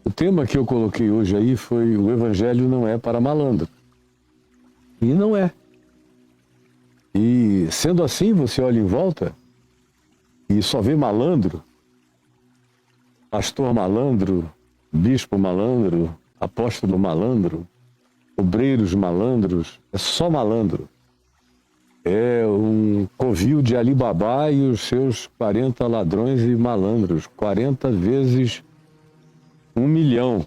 O tema que eu coloquei hoje aí foi: o Evangelho não é para malandro. E não é. E sendo assim, você olha em volta e só vê malandro, pastor malandro, bispo malandro, apóstolo malandro, obreiros malandros, é só malandro. É um covil de Alibabá e os seus 40 ladrões e malandros, 40 vezes 1 milhão,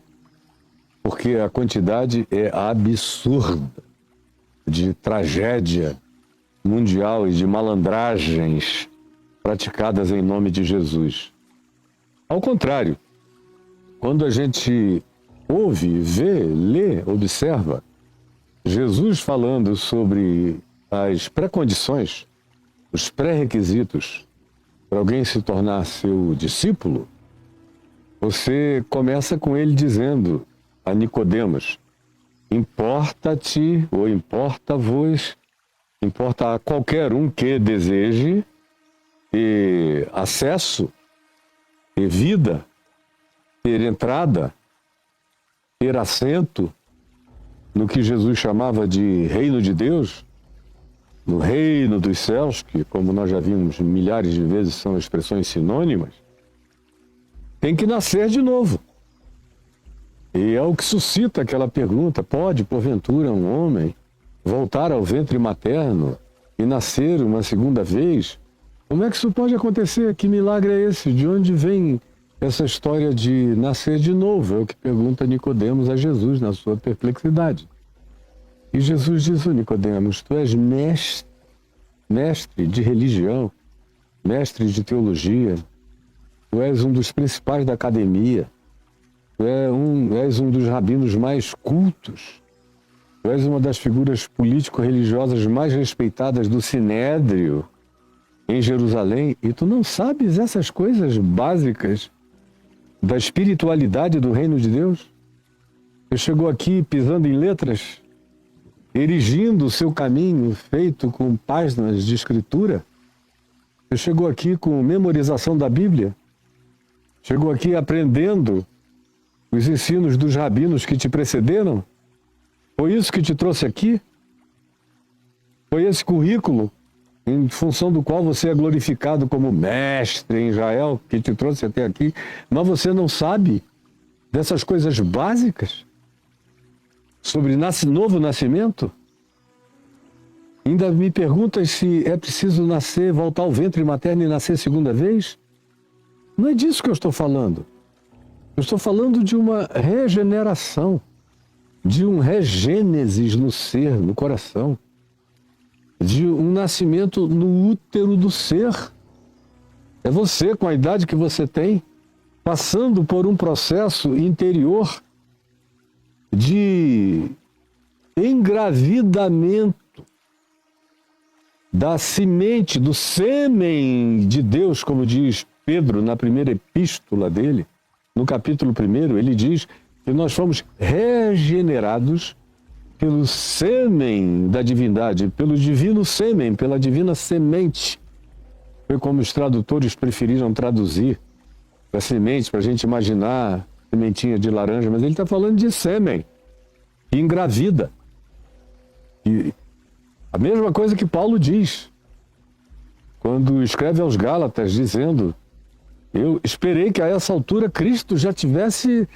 porque a quantidade é absurda de tragédia mundial e de malandragens praticadas em nome de Jesus. Ao contrário, quando a gente ouve, vê, lê, observa Jesus falando sobre as pré-condições, os pré-requisitos para alguém se tornar seu discípulo, você começa com ele dizendo a Nicodemos: importa-te ou importa-vos, importa a qualquer um que deseje ter acesso, ter vida, ter entrada, ter assento no que Jesus chamava de reino de Deus, no reino dos céus, que, como nós já vimos milhares de vezes, são expressões sinônimas, tem que nascer de novo. E é o que suscita aquela pergunta: pode, porventura, um homem voltar ao ventre materno e nascer uma segunda vez? Como é que isso pode acontecer? Que milagre é esse? De onde vem essa história de nascer de novo? É o que pergunta Nicodemos a Jesus na sua perplexidade. E Jesus diz: Nicodemos, tu és mestre de religião, mestre de teologia, tu és um dos principais da academia, tu és um dos rabinos mais cultos, tu és uma das figuras político-religiosas mais respeitadas do Sinédrio em Jerusalém, e tu não sabes essas coisas básicas da espiritualidade do reino de Deus? Você chegou aqui pisando em letras, erigindo o seu caminho feito com páginas de escritura? Você chegou aqui com memorização da Bíblia? Chegou aqui aprendendo os ensinos dos rabinos que te precederam? Foi isso que te trouxe aqui? Foi esse currículo em função do qual você é glorificado como mestre em Israel, que te trouxe até aqui? Mas você não sabe dessas coisas básicas sobre novo nascimento? Ainda me perguntas se é preciso nascer, voltar ao ventre materno e nascer segunda vez? Não é disso que eu estou falando. Eu estou falando de uma regeneração, de um regênesis no ser, no coração, de um nascimento no útero do ser. É você, com a idade que você tem, passando por um processo interior de engravidamento da semente, do sêmen de Deus, como diz Pedro na primeira epístola dele, no capítulo 1, ele diz que nós fomos regenerados pelo sêmen da divindade, pelo divino sêmen, pela divina semente. Foi como os tradutores preferiram traduzir a semente, para a gente imaginar sementinha de laranja, mas ele está falando de sêmen, que engravida. E a mesma coisa que Paulo diz, quando escreve aos Gálatas, dizendo: eu esperei que a essa altura Cristo já tivesse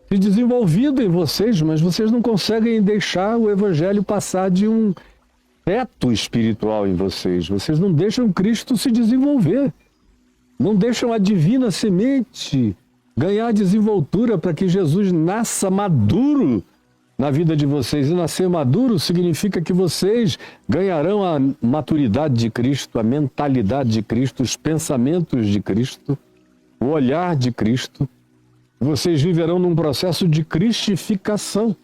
se desenvolvido em vocês, mas vocês não conseguem deixar o Evangelho passar de um feto espiritual em vocês. Vocês não deixam Cristo se desenvolver. Não deixam a divina semente ganhar desenvoltura para que Jesus nasça maduro na vida de vocês. E nascer maduro significa que vocês ganharão a maturidade de Cristo, a mentalidade de Cristo, os pensamentos de Cristo, o olhar de Cristo. Vocês viverão num processo de cristificação.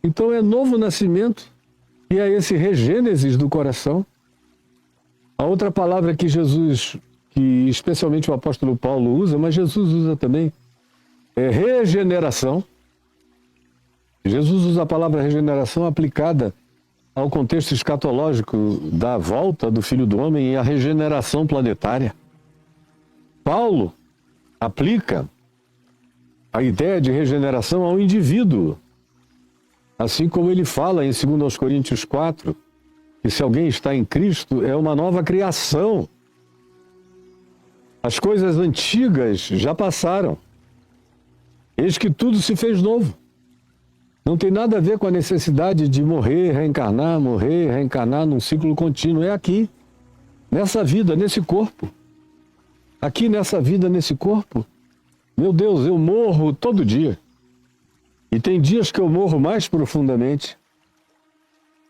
Então é novo nascimento, e é esse regênesis do coração. A outra palavra que Jesus, que especialmente o apóstolo Paulo usa, mas Jesus usa também, é regeneração. Jesus usa a palavra regeneração aplicada ao contexto escatológico da volta do Filho do Homem e a regeneração planetária. Paulo aplica a ideia de regeneração ao indivíduo. Assim como ele fala em 2 Coríntios 4, que se alguém está em Cristo, é uma nova criação. As coisas antigas já passaram. Eis que tudo se fez novo. Não tem nada a ver com a necessidade de morrer, reencarnar num ciclo contínuo. É aqui, nessa vida, nesse corpo. Aqui nessa vida, nesse corpo. Meu Deus, eu morro todo dia. E tem dias que eu morro mais profundamente.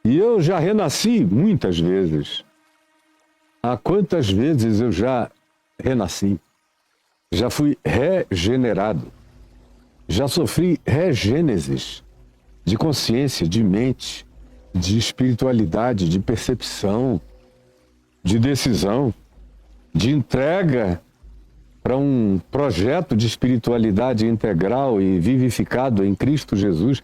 E eu já renasci muitas vezes. Há quantas vezes eu já renasci? Já fui regenerado. Já sofri regênesis de consciência, de mente, de espiritualidade, de percepção, de decisão, de entrega para um projeto de espiritualidade integral e vivificado em Cristo Jesus.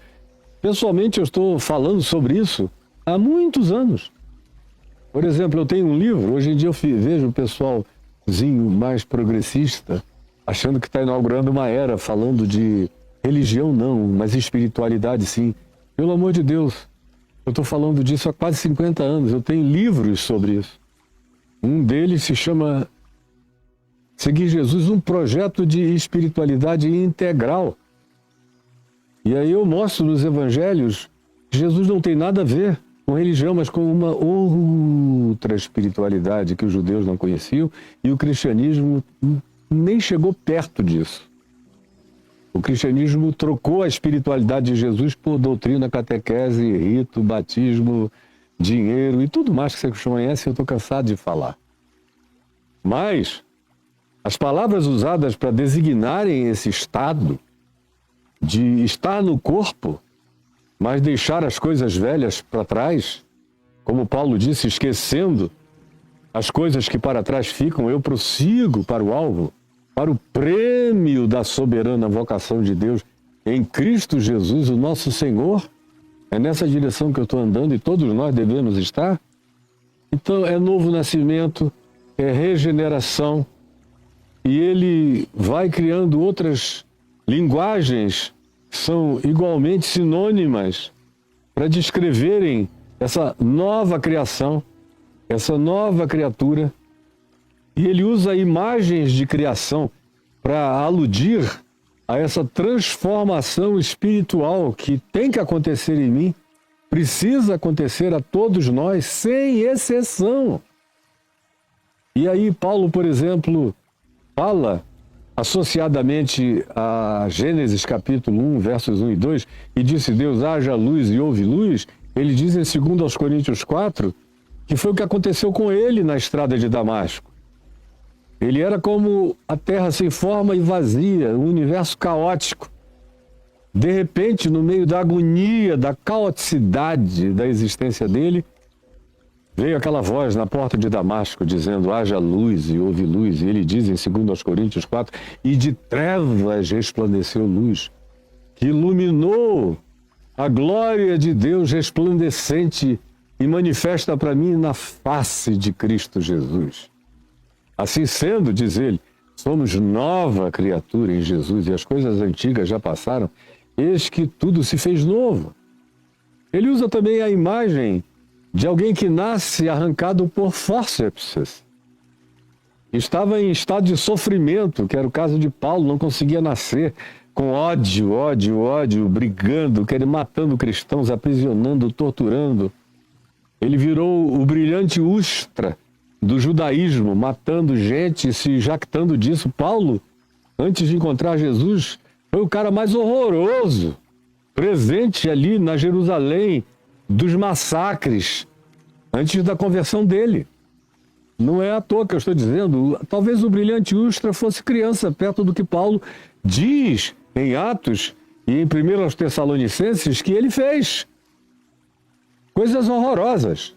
Pessoalmente, eu estou falando sobre isso há muitos anos. Por exemplo, eu tenho um livro, hoje em dia eu vejo o pessoalzinho mais progressista achando que está inaugurando uma era, falando de religião não, mas espiritualidade sim. Pelo amor de Deus, eu estou falando disso há quase 50 anos, eu tenho livros sobre isso. Um deles se chama Seguir Jesus, um projeto de espiritualidade integral. E aí eu mostro nos evangelhos que Jesus não tem nada a ver com religião, mas com uma outra espiritualidade que os judeus não conheciam e o cristianismo nem chegou perto disso. O cristianismo trocou a espiritualidade de Jesus por doutrina, catequese, rito, batismo, dinheiro e tudo mais que você conhece, eu estou cansado de falar. Mas as palavras usadas para designarem esse estado de estar no corpo, mas deixar as coisas velhas para trás, como Paulo disse, esquecendo as coisas que para trás ficam, eu prossigo para o alvo, para o prêmio da soberana vocação de Deus em Cristo Jesus, o nosso Senhor. É nessa direção que eu estou andando e todos nós devemos estar. Então é novo nascimento, é regeneração, e ele vai criando outras linguagens que são igualmente sinônimas para descreverem essa nova criação, essa nova criatura. E ele usa imagens de criação para aludir a essa transformação espiritual que tem que acontecer em mim, precisa acontecer a todos nós, sem exceção. E aí Paulo, por exemplo, fala associadamente a Gênesis capítulo 1, versos 1 e 2, e disse Deus, haja luz e houve luz. Ele diz em 2 Coríntios 4, que foi o que aconteceu com ele na estrada de Damasco. Ele era como a terra sem forma e vazia, um universo caótico. De repente, no meio da agonia, da caoticidade da existência dele, veio aquela voz na porta de Damasco dizendo, haja luz e houve luz. E ele diz em 2 Coríntios 4, e de trevas resplandeceu luz, que iluminou a glória de Deus resplandecente e manifesta para mim na face de Cristo Jesus. Assim sendo, diz ele, somos nova criatura em Jesus e as coisas antigas já passaram, eis que tudo se fez novo. Ele usa também a imagem de alguém que nasce arrancado por fórceps. Estava em estado de sofrimento, que era o caso de Paulo, não conseguia nascer, com ódio, brigando, matando cristãos, aprisionando, torturando. Ele virou o brilhante Ustra do judaísmo, matando gente, se jactando disso. Paulo, antes de encontrar Jesus, foi o cara mais horroroso, presente ali na Jerusalém dos massacres, antes da conversão dele. Não é à toa que eu estou dizendo, talvez o brilhante Ustra fosse criança, perto do que Paulo diz em Atos e em 1 Tessalonicenses que ele fez. Coisas horrorosas.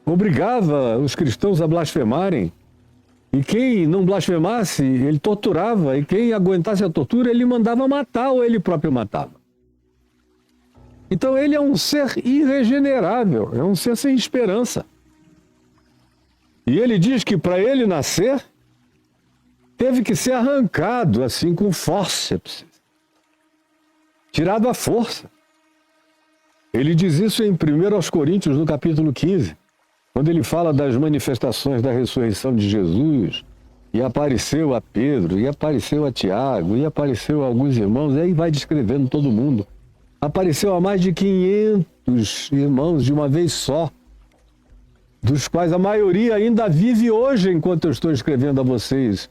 Obrigava os cristãos a blasfemarem. E quem não blasfemasse, ele torturava. E quem aguentasse a tortura, ele mandava matar ou ele próprio matava. Então ele é um ser irregenerável, é um ser sem esperança. E ele diz que para ele nascer, teve que ser arrancado assim com fórceps. tirado à força. Ele diz isso em 1 Coríntios, no capítulo 15, quando ele fala das manifestações da ressurreição de Jesus, e apareceu a Pedro, e apareceu a Tiago, e apareceu a alguns irmãos, e aí vai descrevendo todo mundo. Apareceu a mais de 500 irmãos de uma vez só, dos quais a maioria ainda vive hoje enquanto eu estou escrevendo a vocês,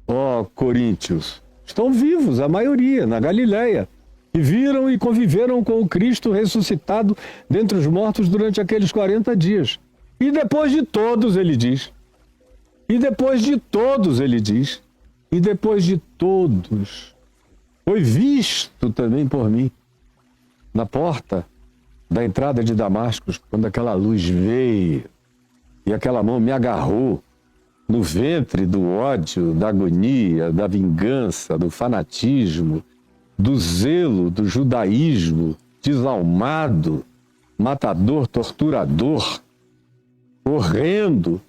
ó Coríntios. Estão vivos, a maioria, na Galileia, e viram e conviveram com o Cristo ressuscitado dentre os mortos durante aqueles 40 dias. E depois de todos, ele diz, e depois de todos, ele diz, e depois de todos, foi visto também por mim, na porta da entrada de Damasco, quando aquela luz veio, e aquela mão me agarrou no ventre do ódio, da agonia, da vingança, do fanatismo, do zelo, do judaísmo, desalmado, matador, torturador, horrendo,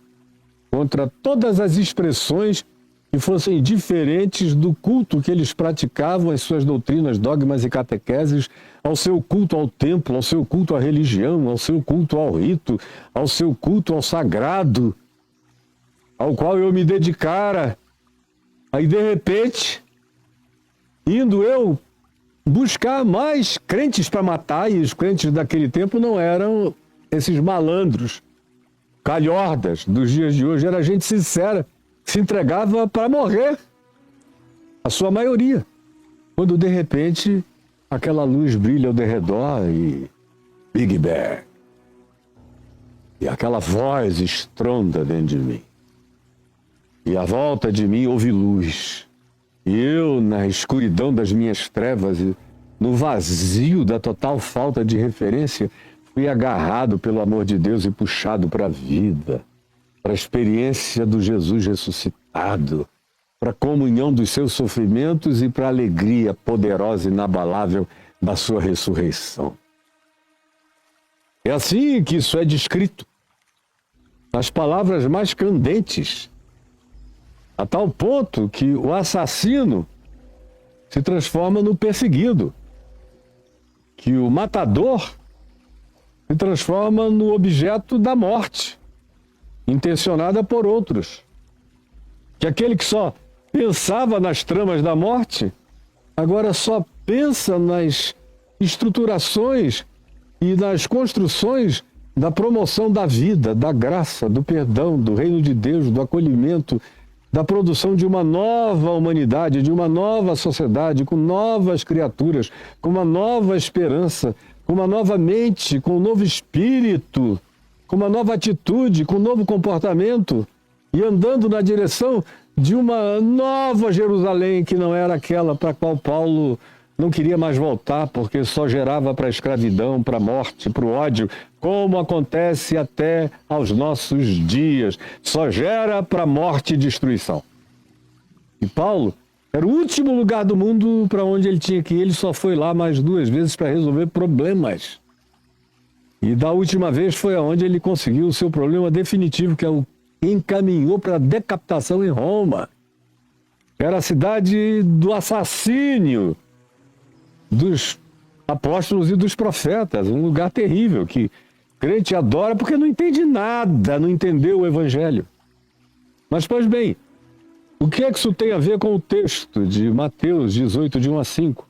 contra todas as expressões que fossem diferentes do culto que eles praticavam, as suas doutrinas, dogmas e catequeses, ao seu culto ao templo, ao seu culto à religião, ao seu culto ao rito, ao seu culto ao sagrado, ao qual eu me dedicara. Aí, de repente, indo eu buscar mais crentes para matar, e os crentes daquele tempo não eram esses malandros, calhordas dos dias de hoje, era gente sincera, se entregava para morrer, a sua maioria. Quando de repente aquela luz brilha ao derredor e Big Bang, e aquela voz estronda dentro de mim, e à volta de mim houve luz, e eu na escuridão das minhas trevas, no vazio da total falta de referência, fui agarrado pelo amor de Deus e puxado para a vida, para a experiência do Jesus ressuscitado, para a comunhão dos seus sofrimentos e para a alegria poderosa e inabalável da sua ressurreição. É assim que isso é descrito, nas palavras mais candentes, a tal ponto que o assassino se transforma no perseguido, que o matador se transforma no objeto da morte, intencionada por outros. Que aquele que só pensava nas tramas da morte, agora só pensa nas estruturações e nas construções da promoção da vida, da graça, do perdão, do reino de Deus, do acolhimento, da produção de uma nova humanidade, de uma nova sociedade, com novas criaturas, com uma nova esperança, com uma nova mente, com um novo espírito, com uma nova atitude, com um novo comportamento, e andando na direção de uma nova Jerusalém, que não era aquela para a qual Paulo não queria mais voltar, porque só gerava para a escravidão, para a morte, para o ódio, como acontece até aos nossos dias. Só gera para a morte e destruição. E Paulo era o último lugar do mundo para onde ele tinha que ir. Ele só foi lá mais 2 vezes para resolver problemas. E da última vez foi aonde ele conseguiu o seu problema definitivo, que é o que encaminhou para a decapitação em Roma. Era a cidade do assassínio dos apóstolos e dos profetas, um lugar terrível que crente adora porque não entende nada, não entendeu o evangelho. Mas, pois bem, o que é que isso tem a ver com o texto de Mateus 18, de 1 a 5?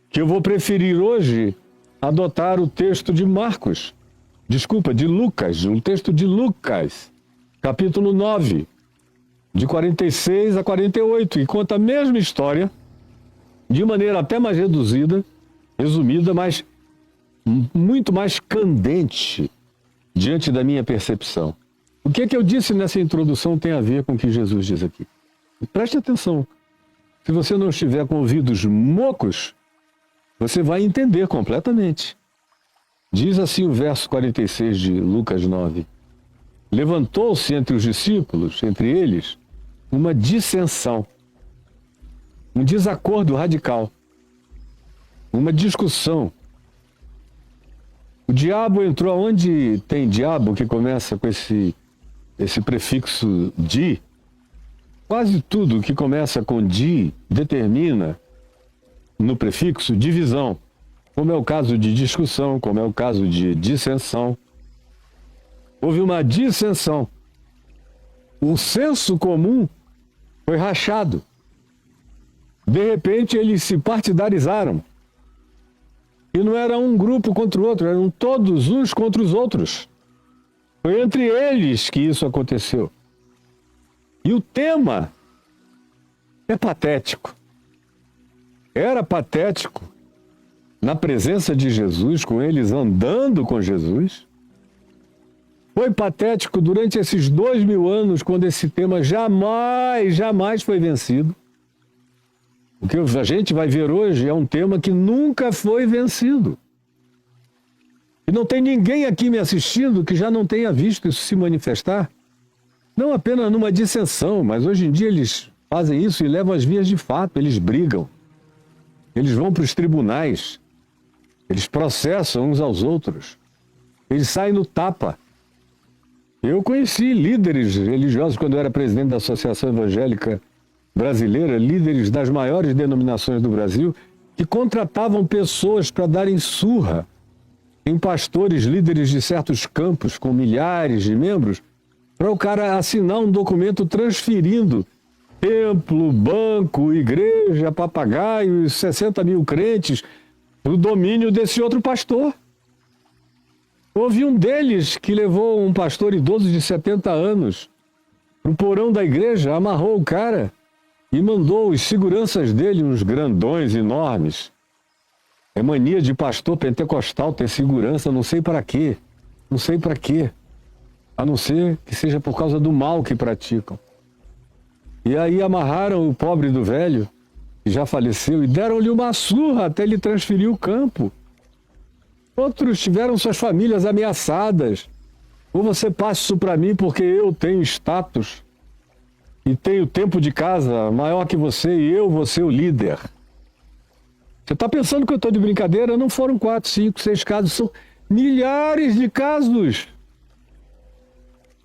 Que eu vou preferir hoje adotar o texto de de Lucas, um texto de Lucas, capítulo 9, de 46 a 48, e conta a mesma história, de maneira até mais resumida, mas muito mais candente diante da minha percepção. O que é que eu disse nessa introdução tem a ver com o que Jesus diz aqui. Preste atenção. Se você não estiver com ouvidos mocos, você vai entender completamente. Diz assim o verso 46 de Lucas 9. Levantou-se entre os discípulos, entre eles, uma dissensão, um desacordo radical, uma discussão. O diabo entrou onde tem diabo, que começa com esse prefixo di. Quase tudo que começa com di determina no prefixo divisão, como é o caso de discussão, como é o caso de dissensão. Houve uma dissensão. O senso comum foi rachado. De repente, eles se partidarizaram. E não era um grupo contra o outro, eram todos uns contra os outros. Foi entre eles que isso aconteceu. E o tema é patético. Era patético na presença de Jesus, com eles andando com Jesus. Foi patético durante esses 2000 anos, quando esse tema jamais foi vencido. O que a gente vai ver hoje é um tema que nunca foi vencido. E não tem ninguém aqui me assistindo que já não tenha visto isso se manifestar. Não apenas numa dissensão, mas hoje em dia eles fazem isso e levam as vias de fato, eles brigam. Eles vão para os tribunais, eles processam uns aos outros, eles saem no tapa. Eu conheci líderes religiosos quando eu era presidente da Associação Evangélica Brasileira, líderes das maiores denominações do Brasil, que contratavam pessoas para darem surra em pastores, líderes de certos campos com milhares de membros, para o cara assinar um documento transferindo templo, banco, igreja, papagaio, 60 mil crentes para o domínio desse outro pastor. Houve um deles que levou um pastor idoso de 70 anos para o porão da igreja, amarrou o cara e mandou os seguranças dele, uns grandões enormes. É mania de pastor pentecostal ter segurança, não sei para quê. Não sei para quê. A não ser que seja por causa do mal que praticam. E aí amarraram o pobre do velho, que já faleceu, e deram-lhe uma surra até ele transferir o campo. Outros tiveram suas famílias ameaçadas. Ou você passa isso para mim porque eu tenho status e tenho tempo de casa maior que você e eu vou ser o líder. Você está pensando que eu estou de brincadeira? Não foram 4, 5, 6 casos, são milhares de casos.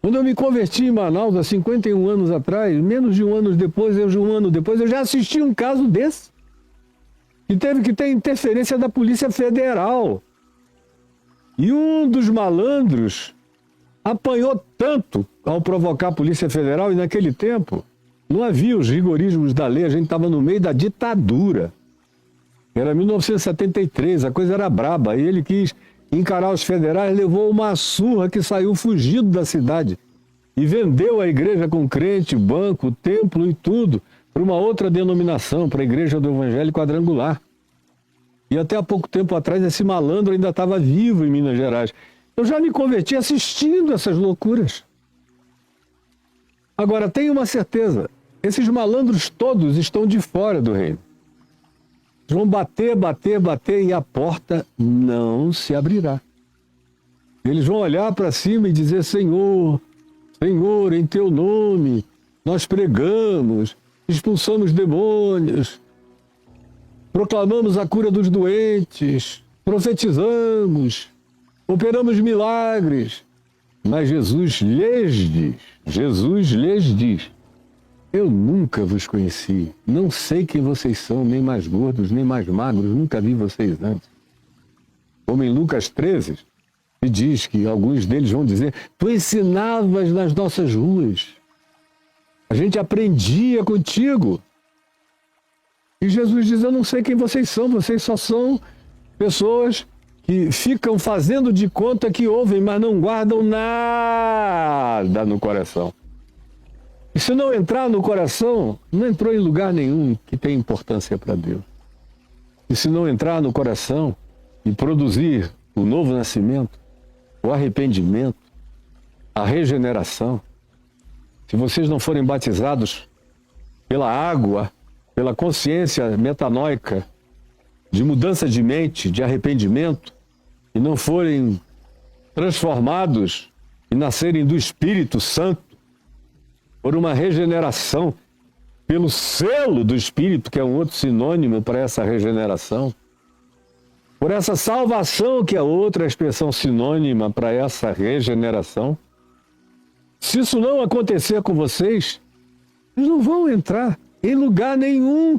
Quando eu me converti em Manaus, há 51 anos atrás, menos de um ano depois, eu já assisti um caso desse. E teve que ter interferência da Polícia Federal. E um dos malandros apanhou tanto ao provocar a Polícia Federal, e naquele tempo não havia os rigorismos da lei, a gente estava no meio da ditadura. Era 1973, a coisa era braba, e ele quis encarar os federais, levou uma surra que saiu fugido da cidade e vendeu a igreja com crente, banco, templo e tudo para uma outra denominação, para a Igreja do Evangelho Quadrangular. E até há pouco tempo atrás esse malandro ainda estava vivo em Minas Gerais. Eu já me converti assistindo essas loucuras. Agora, tenho uma certeza, esses malandros todos estão de fora do reino. Eles vão bater e a porta não se abrirá. Eles vão olhar para cima e dizer: Senhor, Senhor, em teu nome nós pregamos, expulsamos demônios, proclamamos a cura dos doentes, profetizamos, operamos milagres. Mas Jesus lhes diz, eu nunca vos conheci, não sei quem vocês são, nem mais gordos, nem mais magros, nunca vi vocês antes. Como em Lucas 13, se diz que alguns deles vão dizer: tu ensinavas nas nossas ruas, a gente aprendia contigo. E Jesus diz: eu não sei quem vocês só são pessoas que ficam fazendo de conta que ouvem, mas não guardam nada no coração. E se não entrar no coração, não entrou em lugar nenhum que tem importância para Deus. E se não entrar no coração e produzir o novo nascimento, o arrependimento, a regeneração, se vocês não forem batizados pela água, pela consciência metanóica, de mudança de mente, de arrependimento, e não forem transformados e nascerem do Espírito Santo, por uma regeneração, pelo selo do Espírito, que é um outro sinônimo para essa regeneração, por essa salvação, que é outra expressão sinônima para essa regeneração. Se isso não acontecer com vocês, eles não vão entrar em lugar nenhum.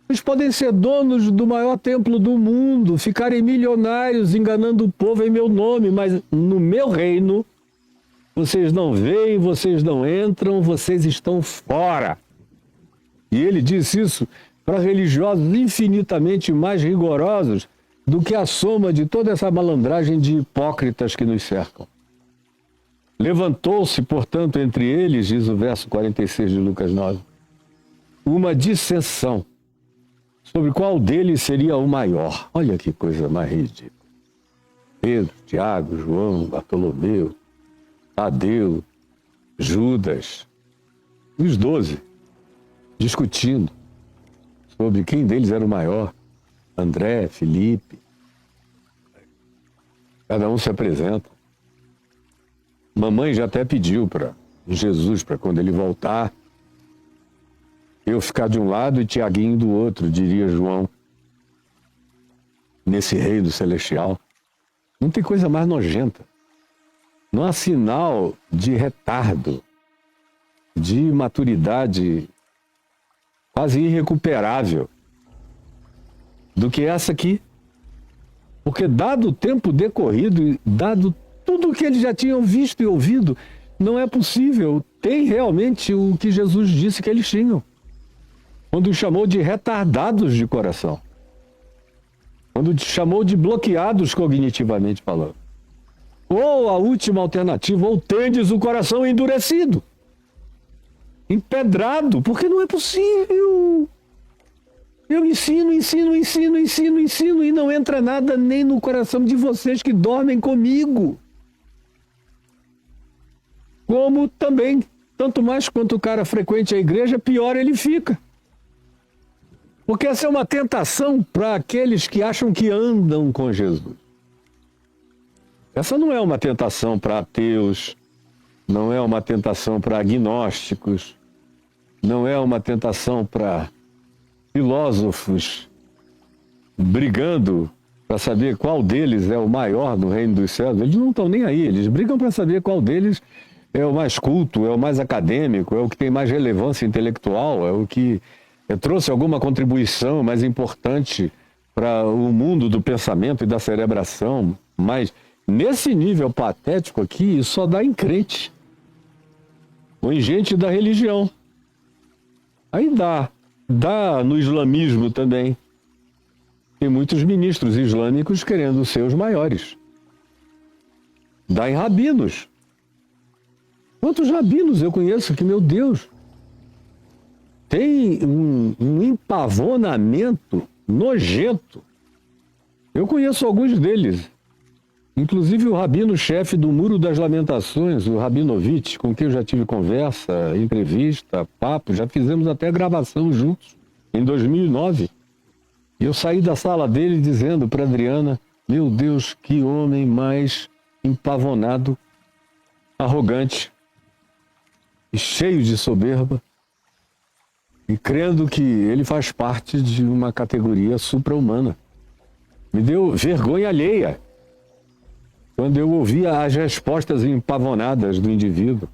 Vocês podem ser donos do maior templo do mundo, ficarem milionários enganando o povo em meu nome, mas no meu reino, vocês não veem, vocês não entram, vocês estão fora. E ele disse isso para religiosos infinitamente mais rigorosos do que a soma de toda essa malandragem de hipócritas que nos cercam. Levantou-se, portanto, entre eles, diz o verso 46 de Lucas 9, uma dissensão sobre qual deles seria o maior. Olha que coisa mais ridícula. Pedro, Tiago, João, Bartolomeu, Tadeu, Judas, os 12, discutindo sobre quem deles era o maior. André, Felipe. Cada um se apresenta. Mamãe já até pediu para Jesus, para quando ele voltar, eu ficar de um lado e Tiaguinho do outro, diria João, nesse reino celestial. Não tem coisa mais nojenta. Não há sinal de retardo, de maturidade quase irrecuperável do que essa aqui. Porque dado o tempo decorrido e dado tudo o que eles já tinham visto e ouvido, não é possível. Tem realmente o que Jesus disse que eles tinham. Quando chamou de retardados de coração. Quando chamou de bloqueados cognitivamente falando. Ou a última alternativa, ou tendes o coração endurecido. Empedrado, porque não é possível. Eu ensino e não entra nada nem no coração de vocês que dormem comigo. Como também, tanto mais quanto o cara frequente a igreja, pior ele fica. Porque essa é uma tentação para aqueles que acham que andam com Jesus. Essa não é uma tentação para ateus, não é uma tentação para agnósticos, não é uma tentação para filósofos brigando para saber qual deles é o maior no reino dos céus. Eles não estão nem aí, eles brigam para saber qual deles é o mais culto, é o mais acadêmico, é o que tem mais relevância intelectual, é o que trouxe alguma contribuição mais importante para o mundo do pensamento e da cerebração. Mas nesse nível patético aqui, isso só dá em crente ou em gente da religião. Aí dá no islamismo também. Tem muitos ministros islâmicos querendo ser os maiores. Dá em rabinos. Quantos rabinos eu conheço que, meu Deus, tem um empavonamento nojento. Eu conheço alguns deles. Inclusive o rabino-chefe do Muro das Lamentações, o Rabinovich, com quem eu já tive conversa, entrevista, papo, já fizemos até gravação juntos, em 2009. E eu saí da sala dele dizendo para Adriana, meu Deus, que homem mais empavonado, arrogante, e cheio de soberba, e crendo que ele faz parte de uma categoria supra-humana. Me deu vergonha alheia quando eu ouvia as respostas empavonadas do indivíduo.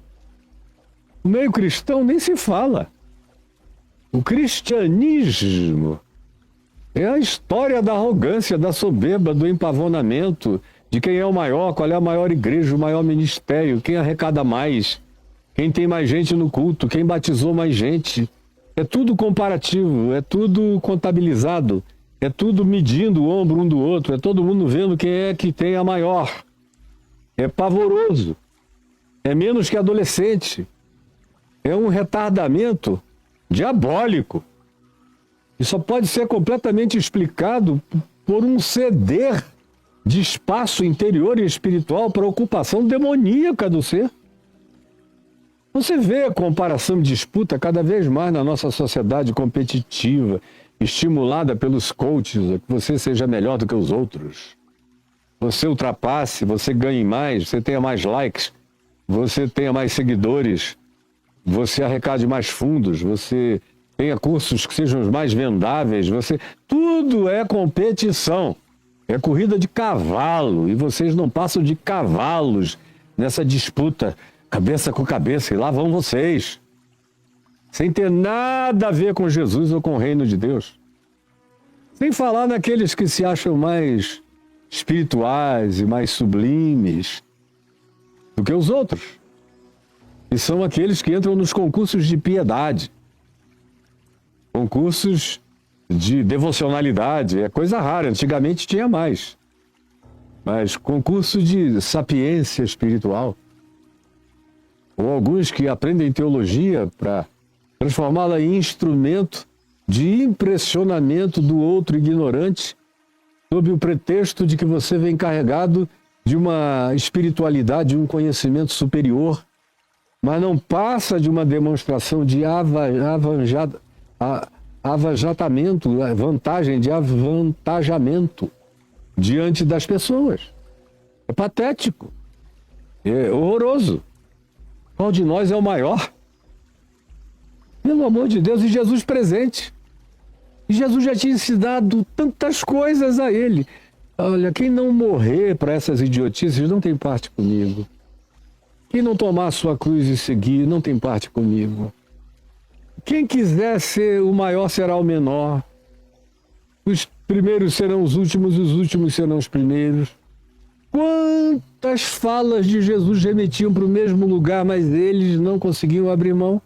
No meio cristão nem se fala. O cristianismo é a história da arrogância, da soberba, do empavonamento, de quem é o maior, qual é a maior igreja, o maior ministério, quem arrecada mais, quem tem mais gente no culto, quem batizou mais gente. É tudo comparativo, é tudo contabilizado, é tudo medindo o ombro um do outro, é todo mundo vendo quem é que tem a maior. É pavoroso, é menos que adolescente, é um retardamento diabólico. E só pode ser completamente explicado por um ceder de espaço interior e espiritual para a ocupação demoníaca do ser. Você vê a comparação e disputa cada vez mais na nossa sociedade competitiva, estimulada pelos coaches, a que você seja melhor do que os outros. Você ultrapasse, você ganhe mais, você tenha mais likes, você tenha mais seguidores, você arrecade mais fundos, você tenha cursos que sejam os mais vendáveis, tudo é competição, é corrida de cavalo, e vocês não passam de cavalos nessa disputa, cabeça com cabeça, e lá vão vocês, sem ter nada a ver com Jesus ou com o reino de Deus. Sem falar naqueles que se acham mais espirituais e mais sublimes do que os outros. E são aqueles que entram nos concursos de piedade, concursos de devocionalidade. É coisa rara, antigamente tinha mais. Mas concurso de sapiência espiritual. Ou alguns que aprendem teologia para transformá-la em instrumento de impressionamento do outro ignorante, sob o pretexto de que você vem carregado de uma espiritualidade, de um conhecimento superior, mas não passa de uma demonstração de avajatamento, vantagem de avantajamento diante das pessoas. É patético, é horroroso. Qual de nós é o maior? Pelo amor de Deus, e Jesus presente. E Jesus já tinha ensinado tantas coisas a ele. Olha, quem não morrer para essas idiotices não tem parte comigo. Quem não tomar a sua cruz e seguir não tem parte comigo. Quem quiser ser o maior será o menor. Os primeiros serão os últimos, os últimos serão os primeiros. Quantas falas de Jesus remetiam para o mesmo lugar, mas eles não conseguiam abrir mão?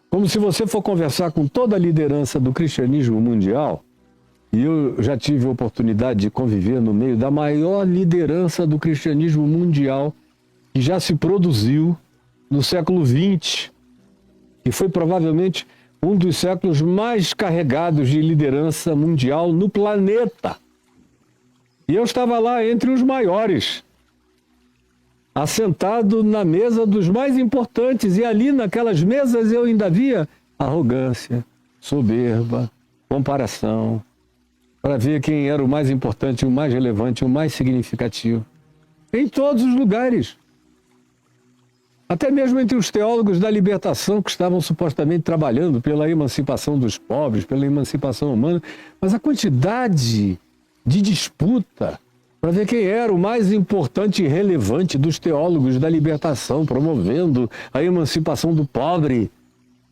Como se você for conversar com toda a liderança do cristianismo mundial, e eu já tive a oportunidade de conviver no meio da maior liderança do cristianismo mundial que já se produziu no século XX, e foi provavelmente um dos séculos mais carregados de liderança mundial no planeta. E eu estava lá entre os maiores, assentado na mesa dos mais importantes, e ali naquelas mesas eu ainda via arrogância, soberba, comparação, para ver quem era o mais importante, o mais relevante, o mais significativo. Em todos os lugares. Até mesmo entre os teólogos da libertação que estavam supostamente trabalhando pela emancipação dos pobres, pela emancipação humana, mas a quantidade de disputa para ver quem era o mais importante e relevante dos teólogos da libertação, promovendo a emancipação do pobre,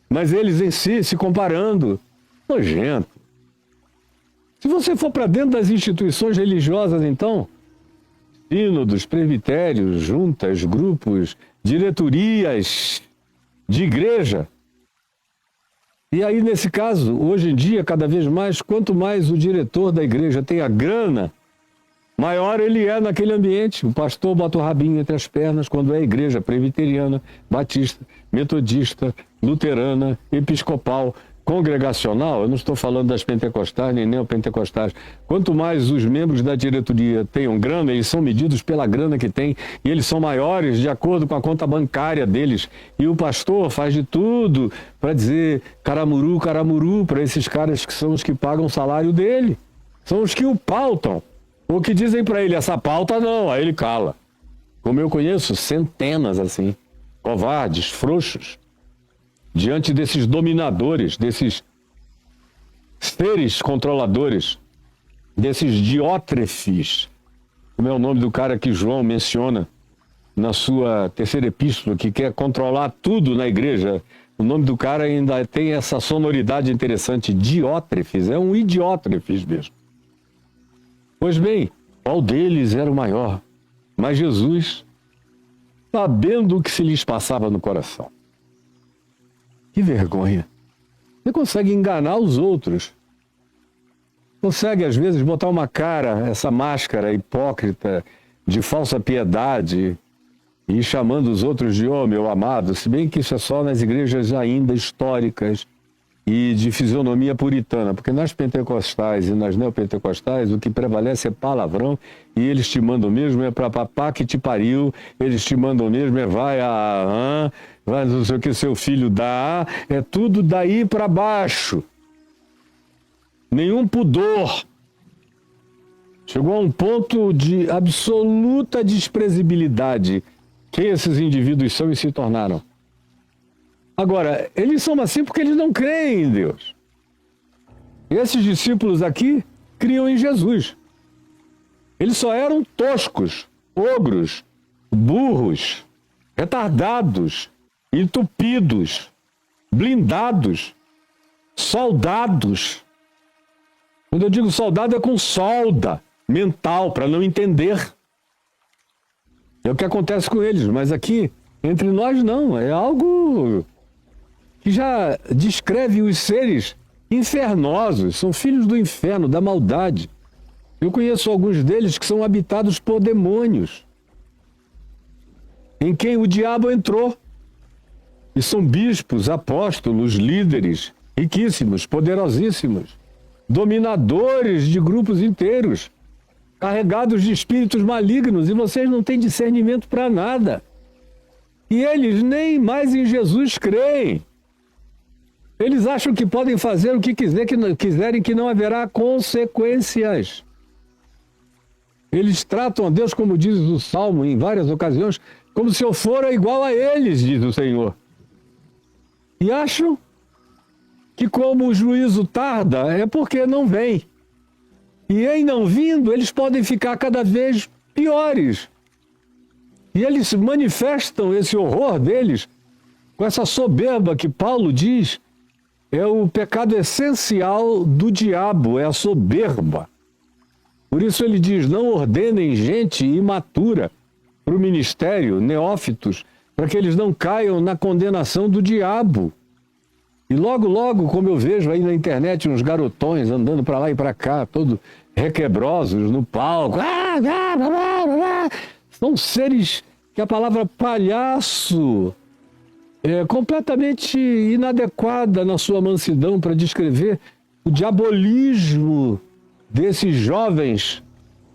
mas eles em si se comparando. Nojento. Se você for para dentro das instituições religiosas, então, sínodos, presbitérios, juntas, grupos, diretorias de igreja. E aí, nesse caso, hoje em dia, cada vez mais, quanto mais o diretor da igreja tem a grana, maior ele é naquele ambiente. O pastor bota o rabinho entre as pernas quando é igreja presbiteriana, batista, metodista, luterana, episcopal, congregacional. Eu não estou falando das pentecostais nem neopentecostais. Quanto mais os membros da diretoria tenham grana, eles são medidos pela grana que têm e eles são maiores de acordo com a conta bancária deles. E o pastor faz de tudo para dizer caramuru, caramuru para esses caras que são os que pagam o salário dele. São os que o pautam. Ou que dizem para ele, essa pauta não, aí ele cala. Como eu conheço centenas assim, covardes, frouxos, diante desses dominadores, desses seres controladores, desses diótrefes, como é o nome do cara que João menciona na sua terceira epístola, que quer controlar tudo na igreja. O nome do cara ainda tem essa sonoridade interessante, diótrefes, é um idiótrefes mesmo. Pois bem, qual deles era o maior? Mas Jesus, sabendo o que se lhes passava no coração. Que vergonha. Você consegue enganar os outros. Consegue, às vezes, botar uma cara, essa máscara hipócrita de falsa piedade e ir chamando os outros de "oh, meu amado", se bem que isso é só nas igrejas ainda históricas e de fisionomia puritana, porque nas pentecostais e nas neopentecostais o que prevalece é palavrão e eles te mandam mesmo é pra papá que te pariu, eles te mandam mesmo é vai não sei o que seu filho dá, é tudo daí para baixo. Nenhum pudor. Chegou a um ponto de absoluta desprezibilidade. Quem esses indivíduos são e se tornaram? Agora, eles são assim porque eles não creem em Deus. E esses discípulos aqui criam em Jesus. Eles só eram toscos, ogros, burros, retardados, entupidos, blindados, soldados, Quando eu digo soldado, é com solda mental, para não entender. É o que acontece com eles, mas aqui, entre nós, não. É algo que já descreve os seres infernosos, são filhos do inferno, da maldade. Eu conheço alguns deles que são habitados por demônios, em quem o diabo entrou. E são bispos, apóstolos, líderes, riquíssimos, poderosíssimos, dominadores de grupos inteiros, carregados de espíritos malignos, e vocês não têm discernimento para nada. E eles nem mais em Jesus creem. Eles acham que podem fazer o que quiserem, que não haverá consequências. Eles tratam a Deus, como diz o Salmo em várias ocasiões, como se eu fora igual a eles, diz o Senhor. E acham que como o juízo tarda, é porque não vem. E em não vindo, eles podem ficar cada vez piores. E eles manifestam esse horror deles com essa soberba que Paulo diz é o pecado essencial do diabo, é a soberba. Por isso ele diz, não ordenem gente imatura para o ministério, neófitos, para que eles não caiam na condenação do diabo. E logo, logo, como eu vejo aí na internet, uns garotões andando para lá e para cá, todos requebrosos no palco. São seres que a palavra palhaço é completamente inadequada na sua mansidão para descrever o diabolismo desses jovens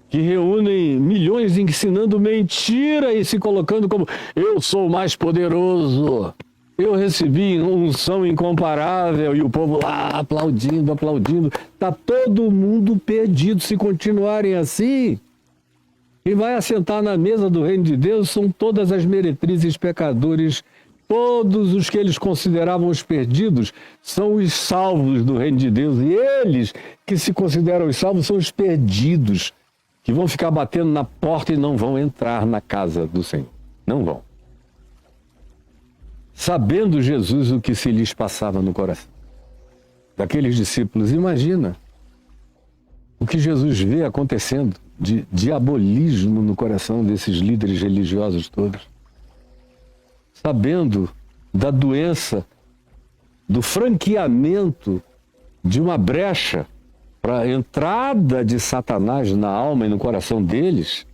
que reúnem milhões ensinando mentira e se colocando como eu sou o mais poderoso, eu recebi unção incomparável, e o povo lá aplaudindo, aplaudindo. Está todo mundo perdido. Se continuarem assim, quem vai assentar na mesa do reino de Deus são todas as meretrizes, pecadores. Todos os que eles consideravam os perdidos são os salvos do reino de Deus. E eles que se consideram os salvos são os perdidos, que vão ficar batendo na porta e não vão entrar na casa do Senhor. Não vão. Sabendo Jesus o que se lhes passava no coração daqueles discípulos, imagina o que Jesus vê acontecendo de diabolismo no coração desses líderes religiosos todos. Sabendo da doença, do franqueamento de uma brecha para a entrada de Satanás na alma e no coração deles,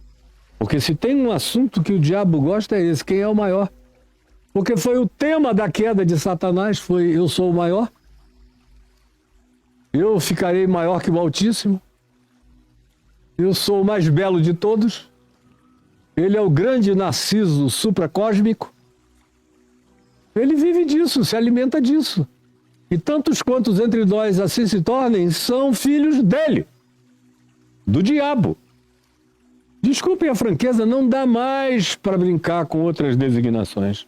porque se tem um assunto que o diabo gosta é esse, quem é o maior? Porque foi o tema da queda de Satanás, foi eu sou o maior, eu ficarei maior que o Altíssimo, eu sou o mais belo de todos, ele é o grande narciso supracósmico. Ele vive disso, se alimenta disso. E tantos quantos entre nós assim se tornem, são filhos dele, do diabo. Desculpem a franqueza, não dá mais para brincar com outras designações.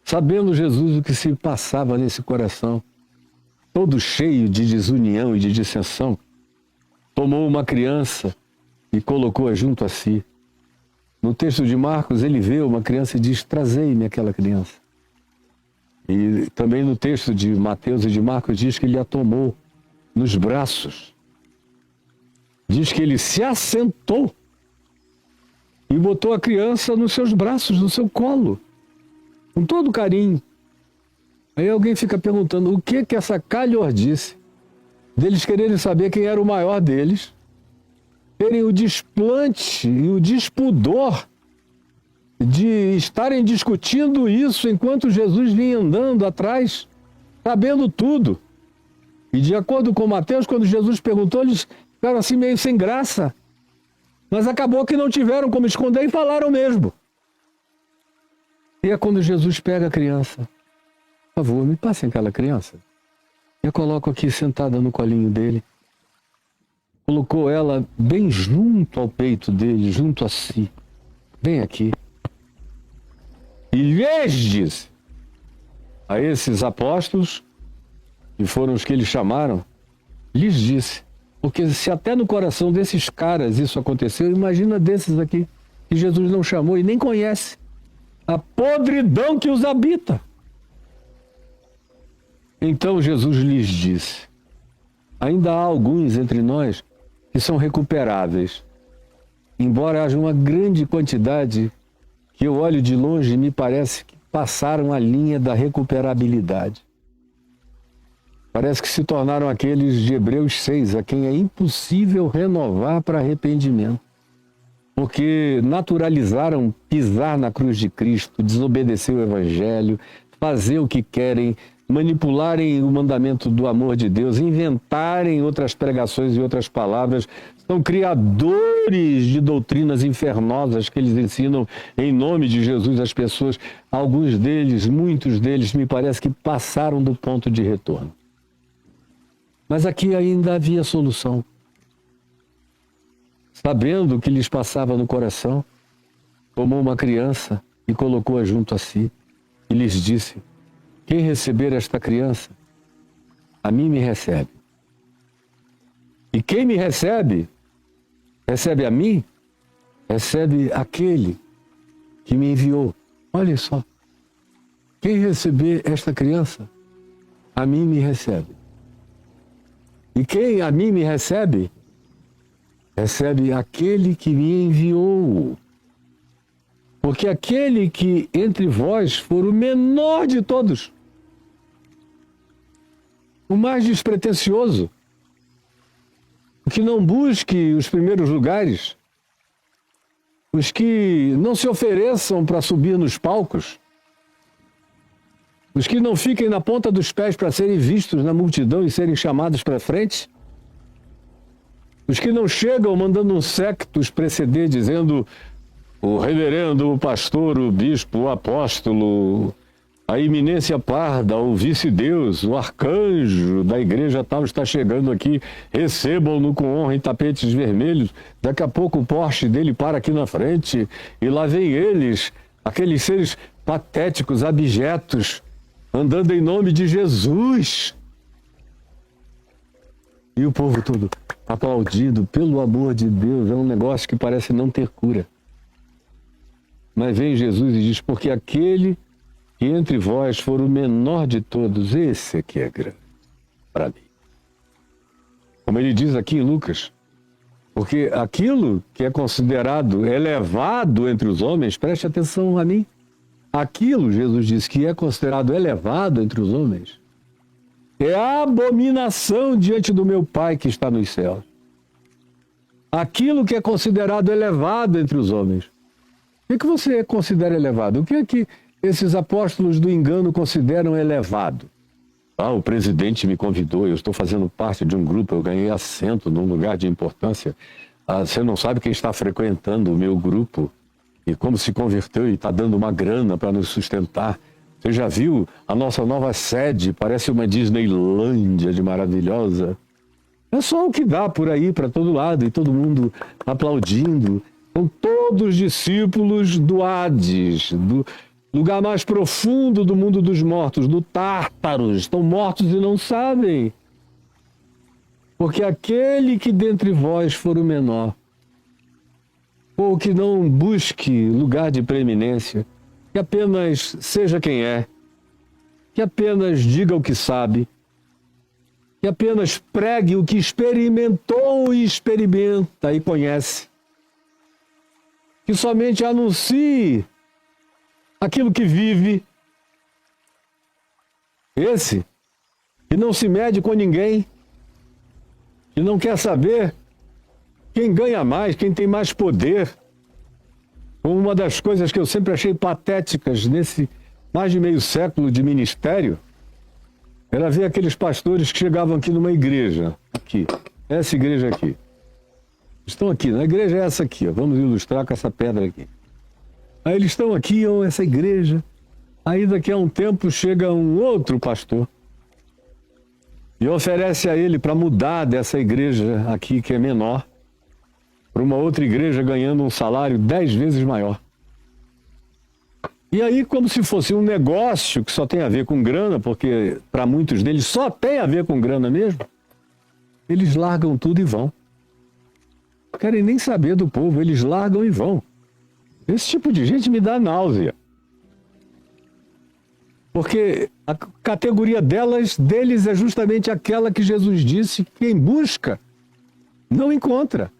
Sabendo Jesus o que se passava nesse coração, todo cheio de desunião e de dissensão, tomou uma criança e colocou-a junto a si. No texto de Marcos, ele vê uma criança e diz, trazei-me aquela criança. E também no texto de Mateus e de Marcos diz que ele a tomou nos braços. Diz que ele se assentou e botou a criança nos seus braços, no seu colo, com todo carinho. Aí alguém fica perguntando o que essa calhordice deles quererem saber quem era o maior deles, terem o desplante e o despudor de estarem discutindo isso enquanto Jesus vinha andando atrás, sabendo tudo. E de acordo com Mateus, quando Jesus perguntou, eles ficaram assim meio sem graça. Mas acabou que não tiveram como esconder e falaram mesmo. E é quando Jesus pega a criança. Por favor, me passem aquela criança. Eu coloco aqui sentada no colinho dele. Colocou ela bem junto ao peito dele, junto a si. Bem aqui. E lhes disse a esses apóstolos, que foram os que eles chamaram, lhes disse, porque se até no coração desses caras isso aconteceu, imagina desses aqui, que Jesus não chamou e nem conhece a podridão que os habita. Então Jesus lhes disse, ainda há alguns entre nós que são recuperáveis, embora haja uma grande quantidade que eu olho de longe e me parece que passaram a linha da recuperabilidade. Parece que se tornaram aqueles de Hebreus 6, a quem é impossível renovar para arrependimento, porque naturalizaram pisar na cruz de Cristo, desobedecer o Evangelho, fazer o que querem, manipularem o mandamento do amor de Deus, inventarem outras pregações e outras palavras, são criadores de doutrinas infernosas que eles ensinam em nome de Jesus às pessoas. Alguns deles, muitos deles, me parece que passaram do ponto de retorno. Mas aqui ainda havia solução. Sabendo o que lhes passava no coração, tomou uma criança e colocou-a junto a si e lhes disse: quem receber esta criança, a mim me recebe. E quem me recebe, recebe a mim, recebe aquele que me enviou. Olha só. Quem receber esta criança, a mim me recebe. E quem a mim me recebe, recebe aquele que me enviou. Porque aquele que entre vós for o menor de todos, o mais despretensioso, o que não busque os primeiros lugares, os que não se ofereçam para subir nos palcos, os que não fiquem na ponta dos pés para serem vistos na multidão e serem chamados para frente, os que não chegam mandando um sectus preceder dizendo: o reverendo, o pastor, o bispo, o apóstolo, a iminência parda, o vice-deus, o arcanjo da igreja tal está chegando aqui, recebam-no com honra em tapetes vermelhos. Daqui a pouco o Porsche dele para aqui na frente e lá vem eles, aqueles seres patéticos, abjetos, andando em nome de Jesus. E o povo todo aplaudindo, pelo amor de Deus, é um negócio que parece não ter cura. Mas vem Jesus e diz: porque aquele que entre vós for o menor de todos, esse aqui é grande para mim. Como ele diz aqui em Lucas, porque aquilo que é considerado elevado entre os homens, preste atenção a mim, aquilo, Jesus diz, que é considerado elevado entre os homens, é abominação diante do meu Pai que está nos céus. Aquilo que é considerado elevado entre os homens. O que você considera elevado? O que é que esses apóstolos do engano consideram elevado? Ah, o presidente me convidou, eu estou fazendo parte de um grupo, eu ganhei assento num lugar de importância. Ah, você não sabe quem está frequentando o meu grupo e como se converteu e está dando uma grana para nos sustentar. Você já viu a nossa nova sede? Parece uma Disneylândia de maravilhosa. É só o que dá por aí, para todo lado, e todo mundo aplaudindo. São todos discípulos do Hades, do lugar mais profundo do mundo dos mortos, do Tártaro. Estão mortos e não sabem. Porque aquele que dentre vós for o menor, ou que não busque lugar de preeminência, que apenas seja quem é, que apenas diga o que sabe, que apenas pregue o que experimentou e experimenta e conhece, que somente anuncie aquilo que vive, esse que não se mede com ninguém, que não quer saber quem ganha mais, quem tem mais poder. Uma das coisas que eu sempre achei patéticas nesse mais de meio século de ministério era ver aqueles pastores que chegavam aqui numa igreja, aqui, essa igreja aqui. Estão aqui, na igreja é essa aqui, ó, vamos ilustrar com essa pedra aqui. Aí eles estão aqui, ó, essa igreja, aí daqui a um tempo chega um outro pastor e oferece a ele para mudar dessa igreja aqui, que é menor, para uma outra igreja ganhando um salário 10 vezes maior. E aí, como se fosse um negócio que só tem a ver com grana, porque para muitos deles só tem a ver com grana mesmo, eles largam tudo e vão. Não querem nem saber do povo, eles largam e vão. Esse tipo de gente me dá náusea. Porque a categoria deles é justamente aquela que Jesus disse que quem busca não encontra.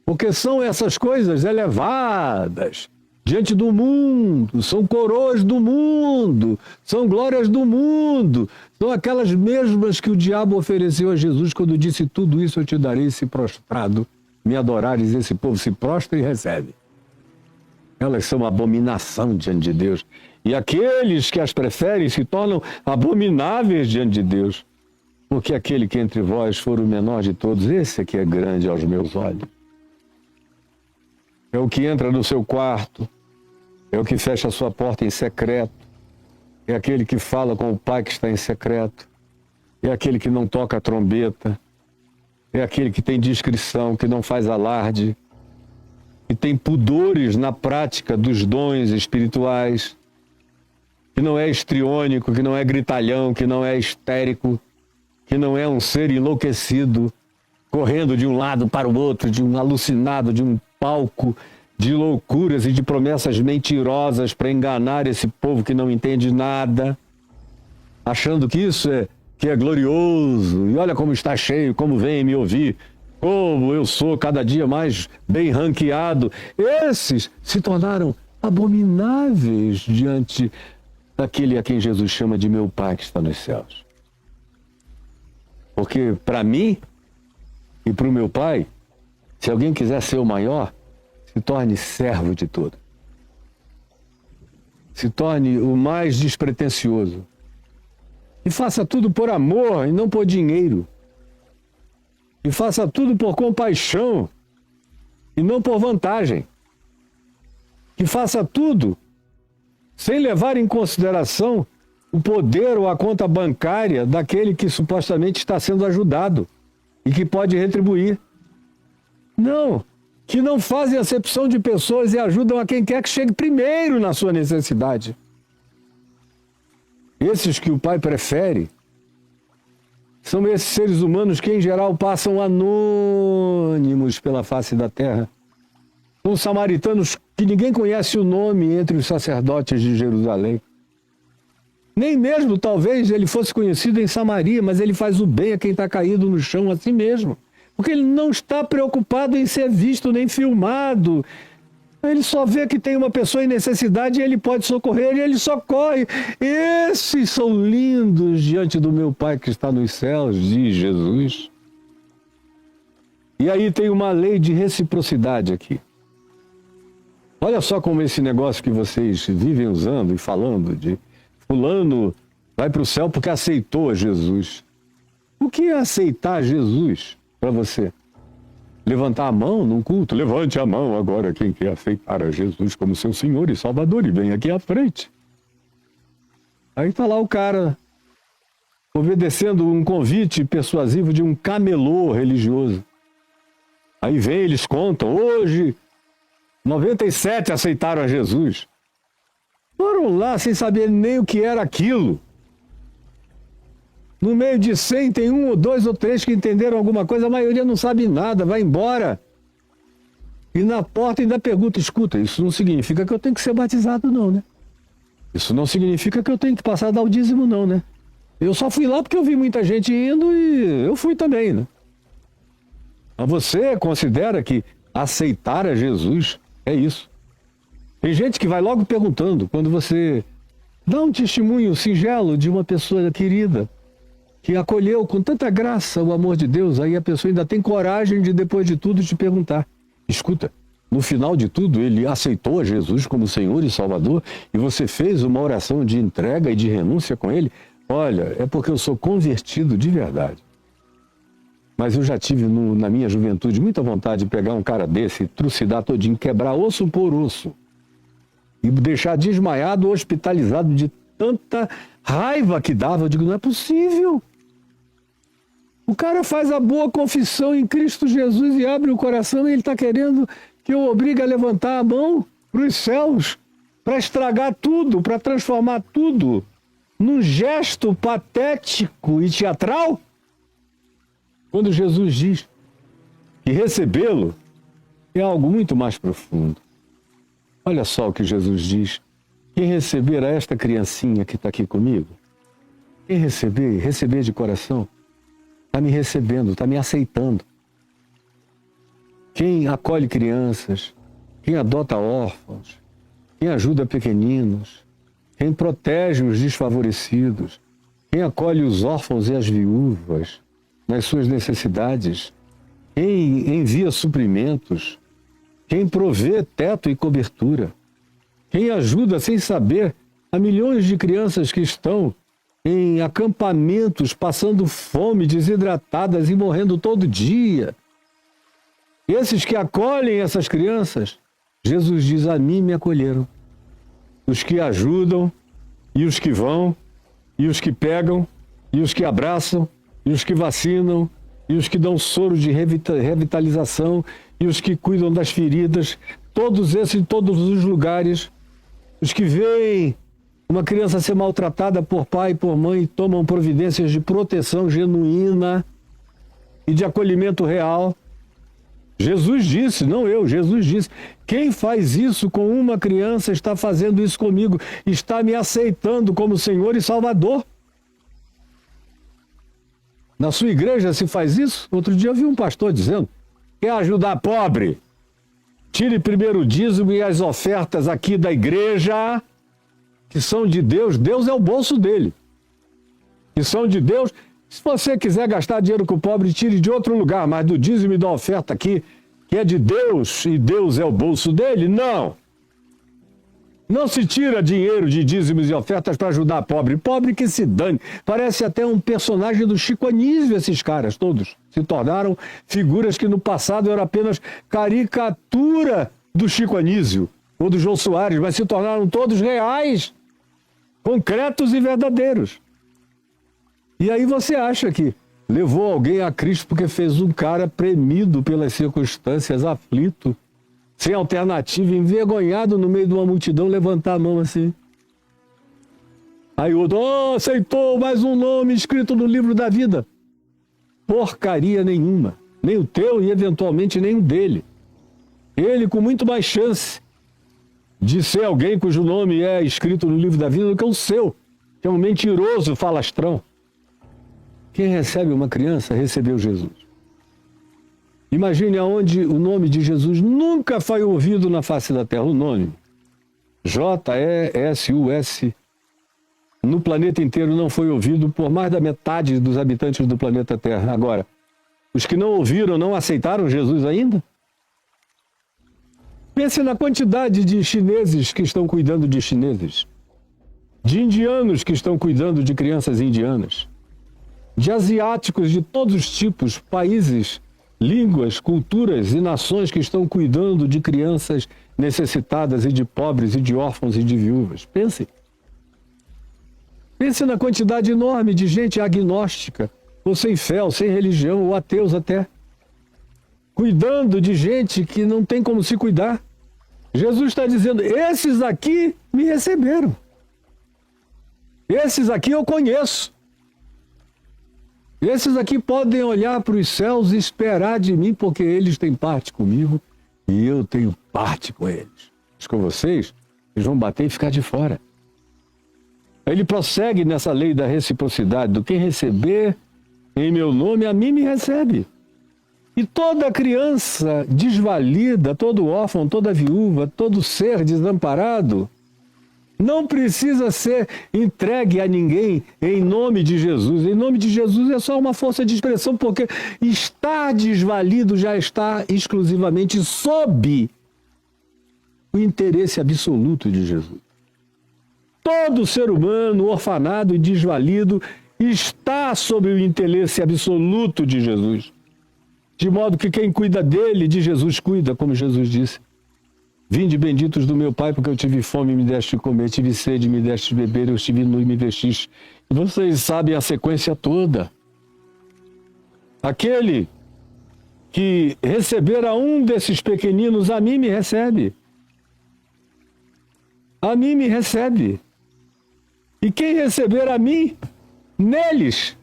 Porque são essas coisas elevadas diante do mundo, são coroas do mundo, são glórias do mundo, são aquelas mesmas que o diabo ofereceu a Jesus quando disse: tudo isso eu te darei se prostrado me adorares. Esse povo se prostra e recebe. Elas são abominação diante de Deus. E aqueles que as preferem se tornam abomináveis diante de Deus. Porque aquele que entre vós for o menor de todos, esse é que é grande aos meus olhos. É o que entra no seu quarto, é o que fecha a sua porta em secreto, é aquele que fala com o Pai que está em secreto, é aquele que não toca a trombeta, é aquele que tem discrição, que não faz alarde, que tem pudores na prática dos dons espirituais, que não é histriônico, que não é gritalhão, que não é histérico, que não é um ser enlouquecido, correndo de um lado para o outro, de um alucinado, de um palco de loucuras e de promessas mentirosas para enganar esse povo que não entende nada, achando que isso que é glorioso, e olha como está cheio, como vem me ouvir, como eu sou cada dia mais bem ranqueado. Esses se tornaram abomináveis diante daquele a quem Jesus chama de meu Pai que está nos céus. Porque para mim e para o meu Pai, se alguém quiser ser o maior, se torne servo de tudo. Se torne o mais despretensioso. E faça tudo por amor e não por dinheiro. E faça tudo por compaixão e não por vantagem. Que faça tudo sem levar em consideração o poder ou a conta bancária daquele que supostamente está sendo ajudado e que pode retribuir. Não, que não fazem acepção de pessoas e ajudam a quem quer que chegue primeiro na sua necessidade. Esses que o Pai prefere são esses seres humanos que, em geral, passam anônimos pela face da terra. São samaritanos que ninguém conhece o nome entre os sacerdotes de Jerusalém. Nem mesmo, talvez, ele fosse conhecido em Samaria, mas ele faz o bem a quem está caído no chão assim mesmo. Porque ele não está preocupado em ser visto nem filmado. Ele só vê que tem uma pessoa em necessidade e ele pode socorrer e ele socorre. Esses são lindos diante do meu Pai que está nos céus, diz Jesus. E aí tem uma lei de reciprocidade aqui. Olha só como esse negócio que vocês vivem usando e falando de fulano vai para o céu porque aceitou Jesus. O que é aceitar Jesus para você? Levantar a mão num culto? Levante a mão agora quem quer aceitar a Jesus como seu Senhor e Salvador e vem aqui à frente. Aí está lá o cara obedecendo um convite persuasivo de um camelô religioso. Aí vem, eles contam, hoje 97 aceitaram a Jesus. Foram lá sem saber nem o que era aquilo. No meio de 100 tem um ou dois ou três que entenderam alguma coisa, a maioria não sabe nada, vai embora. E na porta ainda pergunta, escuta, isso não significa que eu tenho que ser batizado não, né? Isso não significa que eu tenho que passar a dar o dízimo não, né? Eu só fui lá porque eu vi muita gente indo e eu fui também, né? Mas você considera que aceitar a Jesus é isso? Tem gente que vai logo perguntando, quando você dá um testemunho singelo de uma pessoa querida, que acolheu com tanta graça o amor de Deus, aí a pessoa ainda tem coragem de, depois de tudo, te perguntar, escuta, no final de tudo, ele aceitou a Jesus como Senhor e Salvador, e você fez uma oração de entrega e de renúncia com ele? Olha, é porque eu sou convertido de verdade. Mas eu já tive na minha juventude muita vontade de pegar um cara desse, trucidar todinho, quebrar osso por osso, e deixar desmaiado, hospitalizado de tanta raiva que dava. Eu digo, não é possível. O cara faz a boa confissão em Cristo Jesus e abre o coração e ele está querendo que eu obrigue a levantar a mão para os céus, para estragar tudo, para transformar tudo num gesto patético e teatral? Quando Jesus diz que recebê-lo é algo muito mais profundo. Olha só o que Jesus diz. Que Quem receber a esta criancinha que está aqui comigo, quem receber de coração, está me recebendo, está me aceitando. Quem acolhe crianças, quem adota órfãos, quem ajuda pequeninos, quem protege os desfavorecidos, quem acolhe os órfãos e as viúvas nas suas necessidades, quem envia suprimentos, quem provê teto e cobertura, quem ajuda sem saber a milhões de crianças que estão em acampamentos, passando fome, desidratadas e morrendo todo dia. Esses que acolhem essas crianças, Jesus diz: a mim me acolheram. Os que ajudam, e os que vão, e os que pegam, e os que abraçam, e os que vacinam, e os que dão soro de revitalização, e os que cuidam das feridas, todos esses em todos os lugares, os que veem uma criança ser maltratada por pai e por mãe, tomam providências de proteção genuína e de acolhimento real. Jesus disse, não eu, Jesus disse: quem faz isso com uma criança está fazendo isso comigo, está me aceitando como Senhor e Salvador. Na sua igreja se faz isso? Outro dia eu vi um pastor dizendo: quer ajudar pobre? Tire primeiro o dízimo e as ofertas aqui da igreja, que são de Deus. Deus é o bolso dele. Que são de Deus. Se você quiser gastar dinheiro com o pobre, tire de outro lugar, mas do dízimo e da oferta aqui, que é de Deus, e Deus é o bolso dele, não. Não se tira dinheiro de dízimos e ofertas para ajudar pobre. Pobre que se dane. Parece até um personagem do Chico Anísio, esses caras todos. Se tornaram figuras que no passado eram apenas caricatura do Chico Anísio ou do Jô Soares, mas se tornaram todos reais, concretos e verdadeiros. E aí você acha que levou alguém a Cristo porque fez um cara premido pelas circunstâncias, aflito, sem alternativa, envergonhado no meio de uma multidão, levantar a mão assim. Aí o outro: aceitou mais um nome escrito no livro da vida. Porcaria nenhuma. Nem o teu e eventualmente nem o dele. Ele com muito mais chance de ser alguém cujo nome é escrito no livro da vida do que o seu, que é um mentiroso falastrão. Quem recebe uma criança, recebeu Jesus. Imagine aonde o nome de Jesus nunca foi ouvido na face da terra. O nome J-E-S-U-S no planeta inteiro não foi ouvido por mais da metade dos habitantes do planeta Terra. Agora, os que não ouviram, não aceitaram Jesus ainda? Pense na quantidade de chineses que estão cuidando de chineses, de indianos que estão cuidando de crianças indianas, de asiáticos de todos os tipos, países, línguas, culturas e nações que estão cuidando de crianças necessitadas e de pobres e de órfãos e de viúvas. Pense na quantidade enorme de gente agnóstica, ou sem fé, ou sem religião, ou ateus até, cuidando de gente que não tem como se cuidar. Jesus está dizendo: esses aqui me receberam. Esses aqui eu conheço. Esses aqui podem olhar para os céus e esperar de mim, porque eles têm parte comigo e eu tenho parte com eles. Mas com vocês, eles vão bater e ficar de fora. Ele prossegue nessa lei da reciprocidade, do quem receber em meu nome, a mim me recebe. E toda criança desvalida, todo órfão, toda viúva, todo ser desamparado, não precisa ser entregue a ninguém em nome de Jesus. Em nome de Jesus é só uma força de expressão, porque estar desvalido já está exclusivamente sob o interesse absoluto de Jesus. Todo ser humano, orfanado e desvalido, está sob o interesse absoluto de Jesus. De modo que quem cuida dele, de Jesus cuida, como Jesus disse: vinde benditos do meu Pai, porque eu tive fome e me deste comer, tive sede e me deste beber, eu estive nu e me vestiste. E vocês sabem a sequência toda. Aquele que receber a um desses pequeninos, a mim me recebe. A mim me recebe. E quem receber a mim, neles.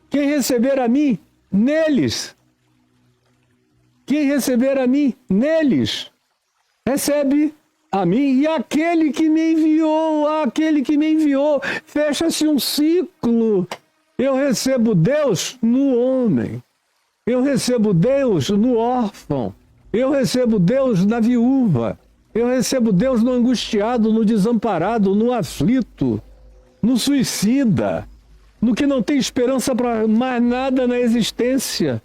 Quem receber a mim, neles. Quem receber a mim, neles, recebe a mim e aquele que me enviou. Fecha-se um ciclo. Eu recebo Deus no homem. Eu recebo Deus no órfão. Eu recebo Deus na viúva. Eu recebo Deus no angustiado, no desamparado, no aflito, no suicida, no que não tem esperança para mais nada na existência,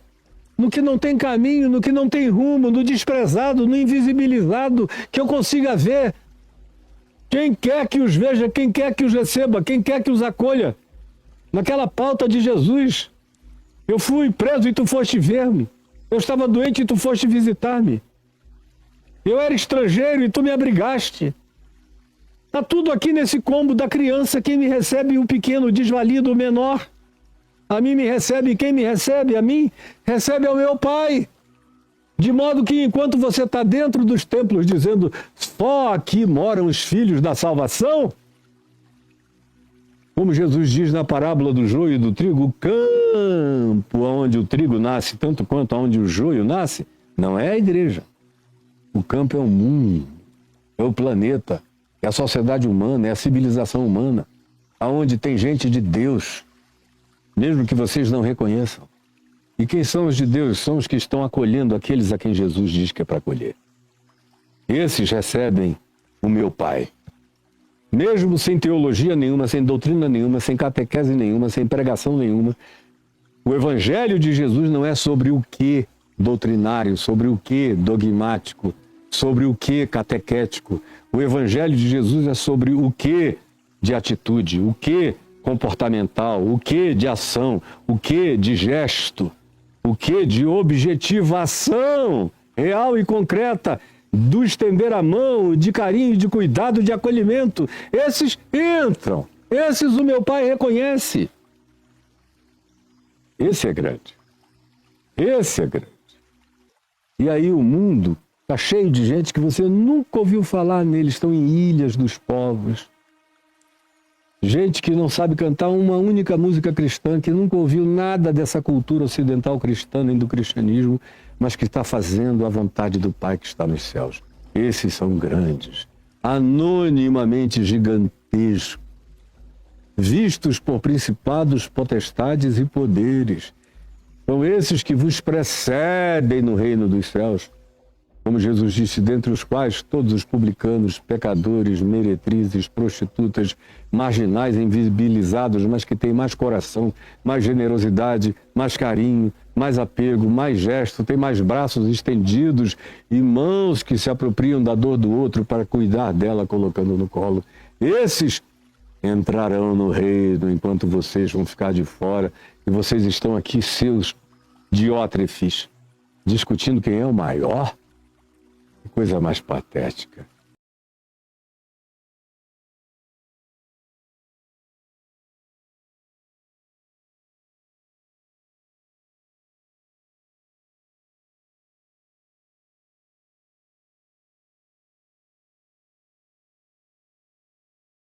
no que não tem caminho, no que não tem rumo, no desprezado, no invisibilizado, que eu consiga ver. Quem quer que os veja, quem quer que os receba, quem quer que os acolha. Naquela pauta de Jesus, eu fui preso e tu foste ver-me. Eu estava doente e tu foste visitar-me. Eu era estrangeiro e tu me abrigaste. Está tudo aqui nesse combo da criança. Quem me recebe, o pequeno, o desvalido, o menor. A mim me recebe, quem me recebe, a mim recebe ao meu Pai. De modo que enquanto você está dentro dos templos dizendo só aqui moram os filhos da salvação, como Jesus diz na parábola do joio e do trigo, o campo onde o trigo nasce, tanto quanto onde o joio nasce, não é a igreja. O campo é o mundo, é o planeta, é a sociedade humana, é a civilização humana, aonde tem gente de Deus, mesmo que vocês não reconheçam. E quem são os de Deus? São os que estão acolhendo aqueles a quem Jesus diz que é para acolher. Esses recebem o meu Pai. Mesmo sem teologia nenhuma, sem doutrina nenhuma, sem catequese nenhuma, sem pregação nenhuma, o Evangelho de Jesus não é sobre o que doutrinário, sobre o que dogmático, sobre o que catequético. O Evangelho de Jesus é sobre o que de atitude, o que comportamental, o que de ação, o que de gesto, o que de objetivação real e concreta, do estender a mão, de carinho, de cuidado, de acolhimento. Esses entram, esses o meu Pai reconhece. Esse é grande. Esse é grande. E aí o mundo está cheio de gente que você nunca ouviu falar neles, estão em ilhas dos povos. Gente que não sabe cantar uma única música cristã, que nunca ouviu nada dessa cultura ocidental cristã, nem do cristianismo, mas que está fazendo a vontade do Pai que está nos céus. Esses são grandes, anonimamente gigantescos, vistos por principados, potestades e poderes. São esses que vos precedem no reino dos céus. Como Jesus disse, dentre os quais todos os publicanos, pecadores, meretrizes, prostitutas, marginais, invisibilizados, mas que têm mais coração, mais generosidade, mais carinho, mais apego, mais gesto, têm mais braços estendidos e mãos que se apropriam da dor do outro para cuidar dela, colocando no colo. Esses entrarão no reino enquanto vocês vão ficar de fora e vocês estão aqui, seus diótrefes, discutindo quem é o maior. Que coisa mais patética.